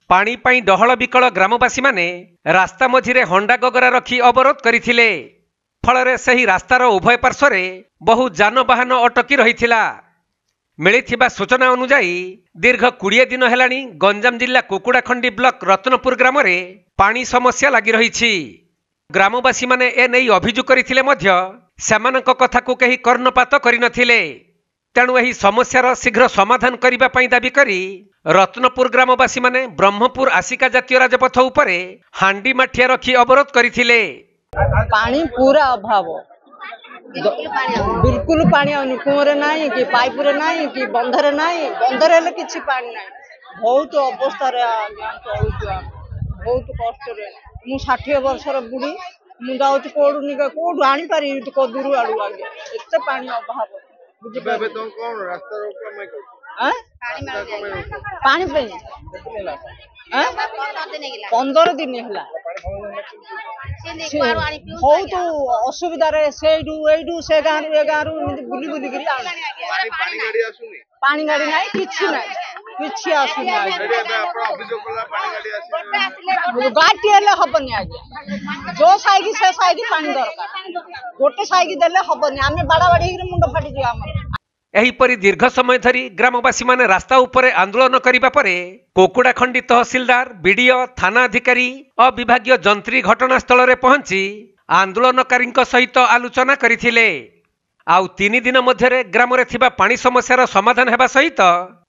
पानी पाई डहल विकल ग्रामवासी माने रास्ता मझिरे हंडा गगरा रखी अवरोध करथिले। फलरे सही रास्तार उभय पार्श्वरे बहु जानवाहन अटकी रहिथिला। मिलिथिबा सूचना अनुसार दीर्घ 20 दिन हेलानी गंजाम जिला कुकुड़ाखंडी ब्लॉक रत्नपुर ग्राम रे पानी समस्या लगी रही। ग्रामवासी माने ए नै अभियोग करथिले मध्य सेमानक कथाकू कहीं कर्णपात करिनथिले। तेणु एही समस्यार शीघ्र समाधान करिबा पई दाबी करी रत्नपुर ग्रामवासी माने ब्रह्मपुर आसिका जातीय राजपथ उपरे हांडी माठिया रखी अवरोध करथिले। पानी पूरा अभाव, बिल्कुल पानी कुओं नहीं कि पाइप रे नहीं कि बंधरे नहीं, बंधरे हेले किछि पानी नहीं। बहुत अवस्था रे बहुत कष्ट रे मु 60 वर्षर बुढ़ी मु जाउछ कोडू आनी पारी कदूर आडू आगे एते पानी अभाव। बेबे तो कोन रास्ता रोक मैं कर पानी पे 15 दिन है बहुत असुविधा से गाँव बुली बुली पानी गाड़ी ना कि गाड़ी हेनी आज्ञा जो साइड से साइड पानी दरकार गोटे साइड देले हेनी आम बाड़ा बाड़ी मुंड फाटी जाए। एहीपरि दीर्घ समय धरी ग्रामवासी माने रास्ता उपरे आंदोलन करिबा परे कोकुड़ाखंडी तहसीलदार बीडीओ थाना अधिकारी और विभागीय जंत्री घटनास्थल रे पहुंची आंदोलनकारी सहित आलोचना करथिले। आउ 3 दिन मध्यरे ग्राम रे थिबा पानी समस्यार समाधान हेबा सहित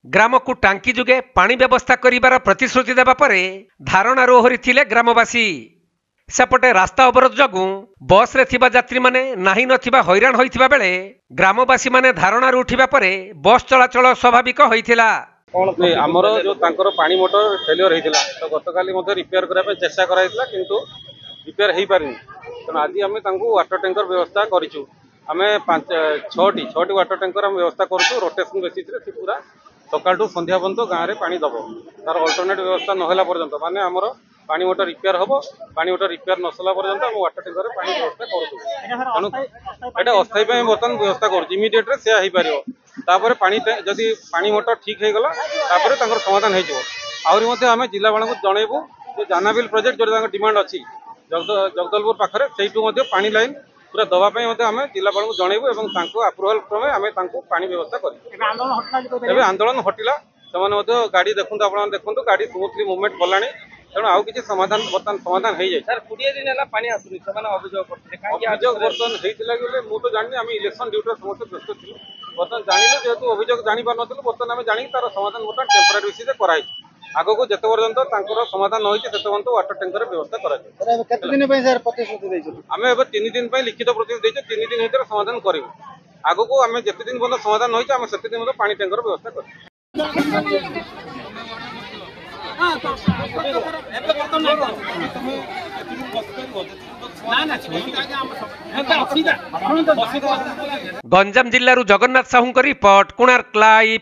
ग्राम को टांकी जुगे पानी व्यवस्था करिबार प्रतिश्रुति देबा परे धारणा ओहरिथिले ग्रामवासी। सेपटे रास्ता अवरोध जगू बस रे थिबा यात्री माने नाही नथिबा हैरान होइथिबा बेले ग्रामवासी माने धारणा उठिबा परे बस चलाचल स्वाभाविक होइथिला। आमर जो तांकर पानी मोटर फेलियर होइथिला तो गतकाली मध्ये रिपेयर करा पे चेष्टा कराइथिला किंतु रिपेयर हेई पारिनी। तो आज आमे तांको वाटर टैंकर व्यवस्था करिछु। आमे 6टी वाटर टैंकर हम व्यवस्था करछु रोटेशन बेसिस रे पूरा सकाळ टू संध्या पर्यंत गाँव रे पानी दबो। तार अल्टरनेट व्यवस्था नहला पर्यंत माने आमर पानी मोटर रिपेयर हम पानी मोटर रिपेयर नसला पर्यंत हम वाटर टैंकर पानी व्यवस्था करूँ। एटा अस्थायी बर्तमान व्यवस्था करूँ इमिडिएट से हो पानी जदि पानी मोटर ठीक हो गला समाधान हो। आम जिला को जनइबू जो जानाबिल प्रोजेक्ट जो डिमांड अच्छी जगदलपुर पाखे से पानी लाइन पूरा दवाई आम जिला को जनइबू और अप्रुवाल क्रमे आम पानी व्यवस्था कर आंदोलन हटिला। से गाड़ी देखते आप देखते गाड़ी स्मूथली मुवमेंट कला तेणु आउ कि समाधान बर्तमान समाधान हो जाए। 20 दिन है पानी आसुनी अभियोग बर्तमान होता मुझे जानी आम इलेक्शन ड्यूटी समस्त व्यस्त थी बर्तमान जानलु जेहतु अभियोग जापर नु बर्तमान आम जानी तार समाधान बर्तमान टेम्परारी बेसिस कराई आग को जिते पर्यटन समाधान न होते पर्यटन वाटर टैंकर व्यवस्था आम ए 3 दिन लिखित प्रतिश्रुति 3 दिन भर समाधान करूँ। आग को आम जिते दिन पर्यटन समाधान न होते से दिन पानी टैंकर व्यवस्था कर। गंजाम जिल्लारू जगन्नाथ साहू रिपोर्ट कोणार्क लाइव।